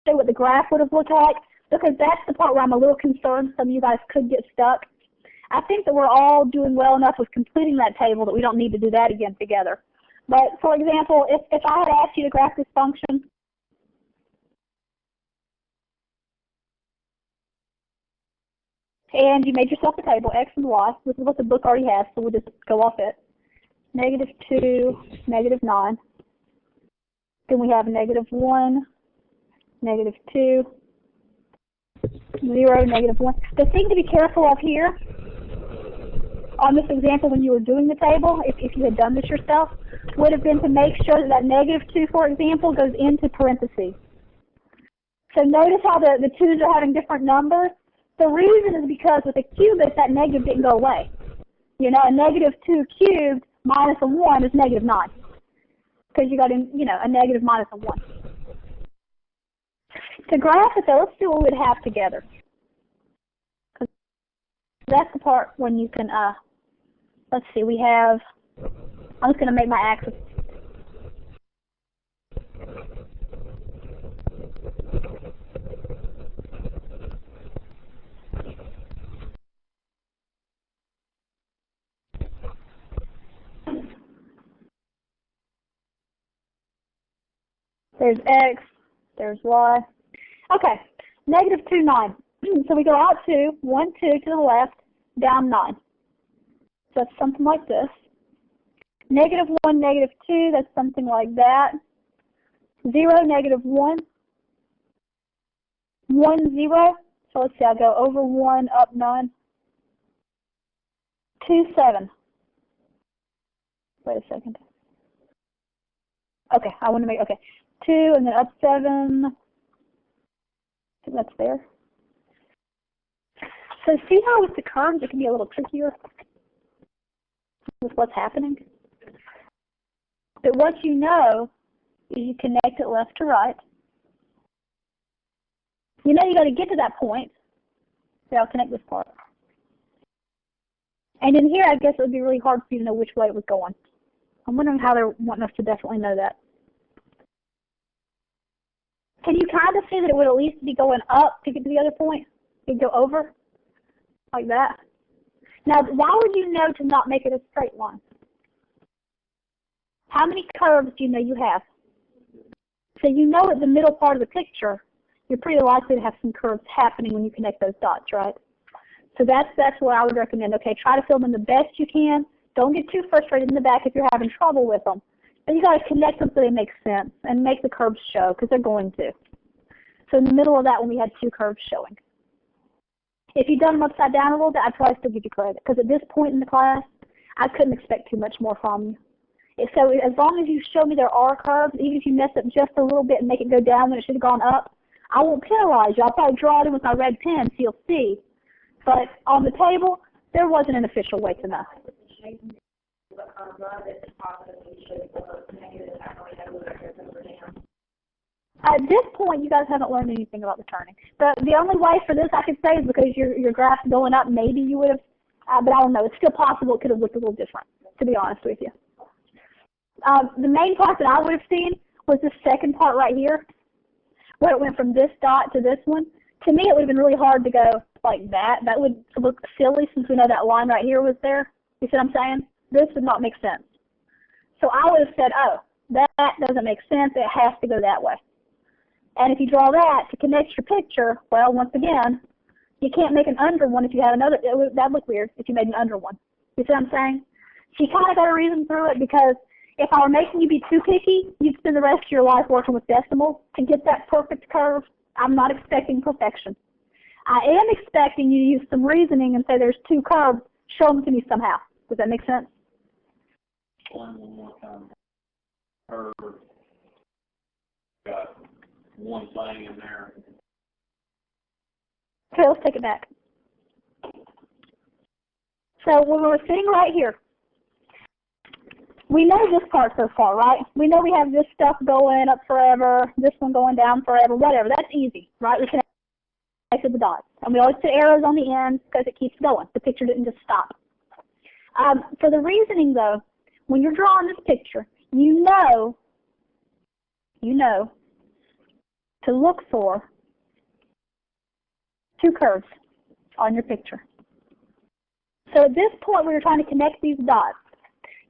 show what the graph would have looked like, because that's the part where I'm a little concerned some of you guys could get stuck. I think that we're all doing well enough with completing that table that we don't need to do that again together. But for example, if I had asked you to graph this function, and you made yourself a table, x and y, this is what the book already has, so we'll just go off it. -2, -9. Then we have -1, -2, 0, -1. The thing to be careful of here, on this example when you were doing the table, if you had done this yourself, would have been to make sure that -2, for example, goes into parentheses. So notice how the 2's are having different numbers. The reason is because with a cubic, that negative didn't go away. You know, a -2 cubed minus a 1 is -9. Because you got, a negative minus a 1. To graph it, though, let's see what we'd have together. Because that's the part when you can, let's see, we have, I'm just going to make my axis. There's x, there's y. Okay, -2, 9. So we go out 2, 1, 2 to the left, down 9. So that's something like this. -1, -2, that's something like that. 0, -1, 1, 0. So let's see, I'll go over 1, up 9. 2, 7. Wait a second. Okay, I want to make, okay. 2 and then up 7. I think that's there. So see how with the curves it can be a little trickier with what's happening? But what you know is you connect it left to right. You know you got to get to that point. So I'll connect this part. And in here, I guess it would be really hard for you to know which way it was going. I'm wondering how they're wanting us to definitely know that. Can you kind of see that it would at least be going up to get to the other point? It'd go over, like that. Now, why would you know to not make it a straight line? How many curves do you know you have? So you know at the middle part of the picture, you're pretty likely to have some curves happening when you connect those dots, right? So that's what I would recommend. Okay, try to fill them the best you can. Don't get too frustrated in the back if you're having trouble with them. But you got to connect them so they make sense and make the curves show, because they're going to. So in the middle of that one, we had 2 curves showing. If you'd done them upside down a little bit, I'd probably still give you credit, because at this point in the class, I couldn't expect too much more from you. So as long as you show me there are curves, even if you mess up just a little bit and make it go down when it should have gone up, I won't penalize you. I'll probably draw it in with my red pen so you'll see. But on the table, there wasn't an official way to know. At this point, you guys haven't learned anything about the turning. The only way for this I could say is because your graph's going up, maybe you would have, but I don't know. It's still possible it could have looked a little different, to be honest with you. The main part that I would have seen was the second part right here, where it went from this dot to this one. To me, it would have been really hard to go like that. That would look silly since we know that line right here was there. You see what I'm saying? This would not make sense. So I would have said, oh, that doesn't make sense. It has to go that way. And if you draw that to connect your picture, well, once again, you can't make an under one if you have another. That'd look weird if you made an under one. You see what I'm saying? So you kind of got to reason through it, because if I were making you be too picky, you'd spend the rest of your life working with decimals to get that perfect curve. I'm not expecting perfection. I am expecting you to use some reasoning and say there's 2 curves. Show them to me somehow. Does that make sense? One more time. Curve. Got one thing in there. Okay, let's take it back. So when we're sitting right here, we know this part so far, right? We know we have this stuff going up forever, this one going down forever, whatever. That's easy, right? We connected the dots. And we always put arrows on the ends because it keeps going. The picture didn't just stop. For the reasoning, though, when you're drawing this picture, you know to to look for two curves on your picture. So at this point, we were trying to connect these dots.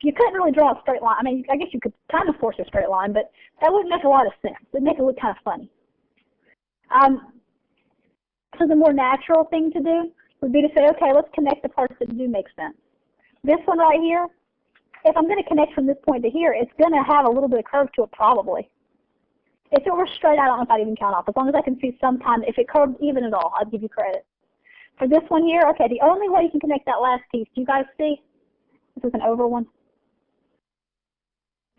You couldn't really draw a straight line. I mean, I guess you could kind of force a straight line, but that wouldn't make a lot of sense. It would make it look kind of funny. So the more natural thing to do would be to say, okay, let's connect the parts that do make sense. This one right here, if I'm going to connect from this point to here, it's going to have a little bit of curve to it probably. If it were straight, I don't know if I'd even count off. As long as I can see some time, if it curved even at all, I'd give you credit. For this one here, okay, the only way you can connect that last piece, do you guys see? This is an over one.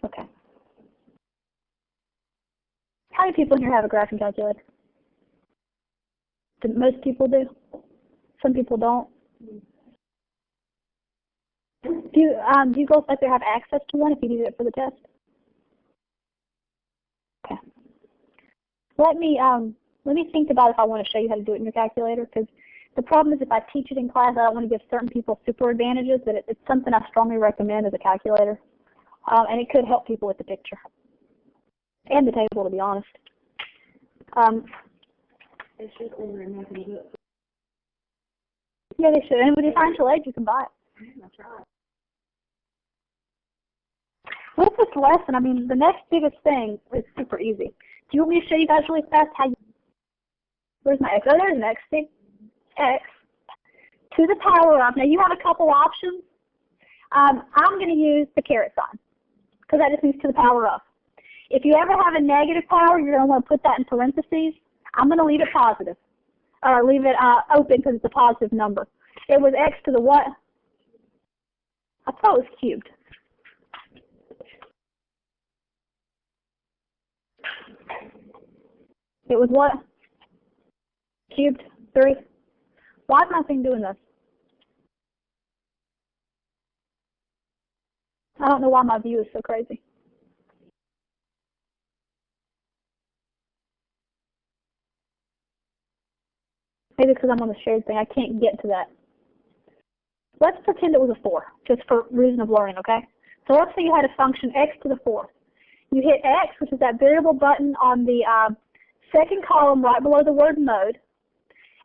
Okay. How many people in here have a graphing calculator? Most people do. Some people don't. Do you girls like to have access to one if you need it for the test? Okay. Let me think about if I want to show you how to do it in your calculator, because the problem is if I teach it in class, I don't want to give certain people super advantages, but it's something I strongly recommend as a calculator. And it could help people with the picture. And the table, to be honest. They should order and have them do it. Yeah, they should. And with your financial aid, you can buy it. That's right. With this lesson, I mean, the next biggest thing is super easy. Do you want me to show you guys really fast how you... Where's my x? Oh, there's an x. See? X to the power of. Now, you have a couple options. I'm going to use the caret sign, because that just means to the power of. If you ever have a negative power, you're going to want to put that in parentheses. I'm going to leave it positive, or leave it open because it's a positive number. It was x to the what? I thought it was cubed. It was what? Cubed 3. Why is my thing doing this? I don't know why my view is so crazy. Maybe because I'm on the shared thing, I can't get to that. Let's pretend it was a 4, just for reason of learning, okay? So let's say you had a function x to the 4th. You hit x, which is that variable button on the second column right below the word mode,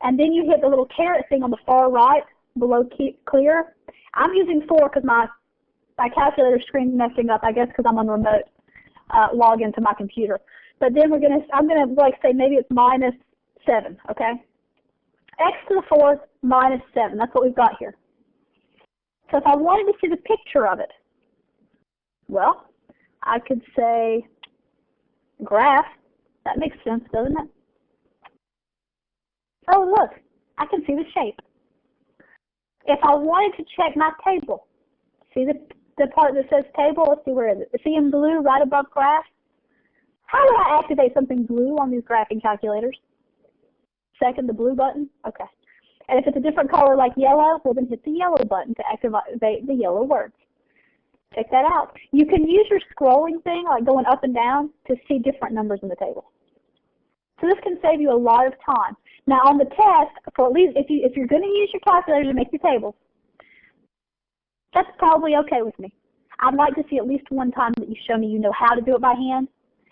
and then you hit the little caret thing on the far right below clear. I'm using 4 because my calculator screen's messing up, I guess because I'm on remote login to my computer. But then I'm gonna like say maybe it's -7, okay? X to the 4th minus 7, that's what we've got here. So if I wanted to see the picture of it, well, I could say graph. That makes sense, doesn't it? Oh, look, I can see the shape. If I wanted to check my table, see the part that says table? Let's see, where is it? See in blue right above graph? How do I activate something blue on these graphing calculators? Second, the blue button? Okay. And if it's a different color like yellow, well then hit the yellow button to activate the yellow words. Check that out. You can use your scrolling thing, like going up and down, to see different numbers in the table. So this can save you a lot of time. Now on the test, for at least if you're going to use your calculator to make your tables, that's probably okay with me. I'd like to see at least one time that you show me you know how to do it by hand.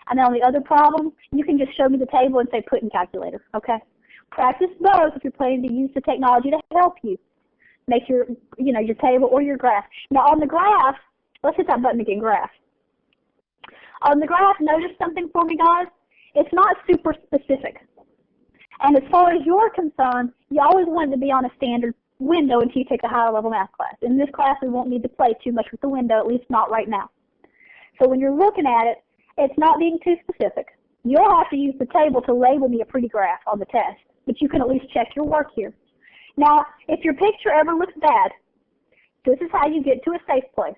And then on the other problem, you can just show me the table and say put in calculator, okay? Practice both if you're planning to use the technology to help you make your table or your graph. Now on the graph, let's hit that button again, graph. On the graph, notice something for me, guys. It's not super specific. And as far as you're concerned, you always want it to be on a standard window until you take a higher level math class. In this class, we won't need to play too much with the window, at least not right now. So when you're looking at it, it's not being too specific. You'll have to use the table to label me a pretty graph on the test, but you can at least check your work here. Now, if your picture ever looks bad, this is how you get to a safe place.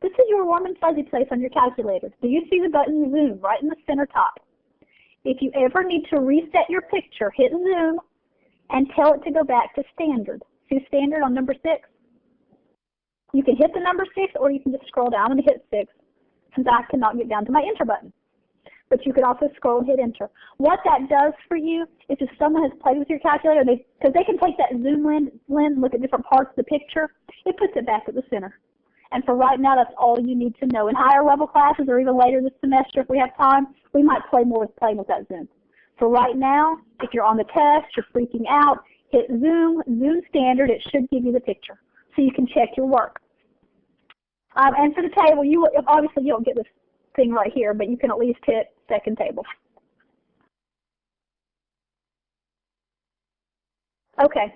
This is your warm and fuzzy place on your calculator. Do you see the button zoom right in the center top? If you ever need to reset your picture, hit zoom and tell it to go back to standard. See standard on number 6? You can hit the number 6 or you can just scroll down and hit 6, since I cannot get down to my enter button. But you can also scroll and hit enter. What that does for you is if someone has played with your calculator, because they can take that zoom lens and look at different parts of the picture, it puts it back at the center. And for right now, that's all you need to know. In higher level classes or even later this semester, if we have time, we might play more with playing with that Zoom. For right now, if you're on the test, you're freaking out, hit Zoom standard. It should give you the picture so you can check your work. And for the table, obviously you don't get this thing right here, but you can at least hit second table. Okay.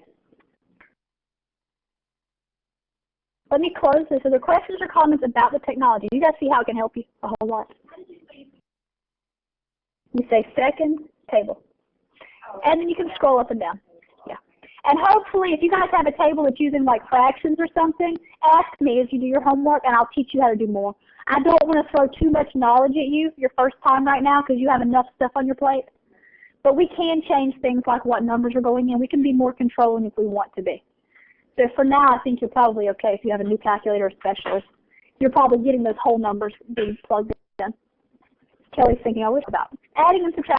Let me close this. Are there questions or comments about the technology? You guys see how it can help you a whole lot? You say second table. And then you can scroll up and down. Yeah. And hopefully, if you guys have a table that's using like fractions or something, ask me as you do your homework and I'll teach you how to do more. I don't want to throw too much knowledge at you your first time right now because you have enough stuff on your plate. But we can change things like what numbers are going in. We can be more controlling if we want to be. So for now, I think you're probably okay if you have a new calculator or specialist. You're probably getting those whole numbers being plugged in. Kelly's thinking I wish about adding and subtracting.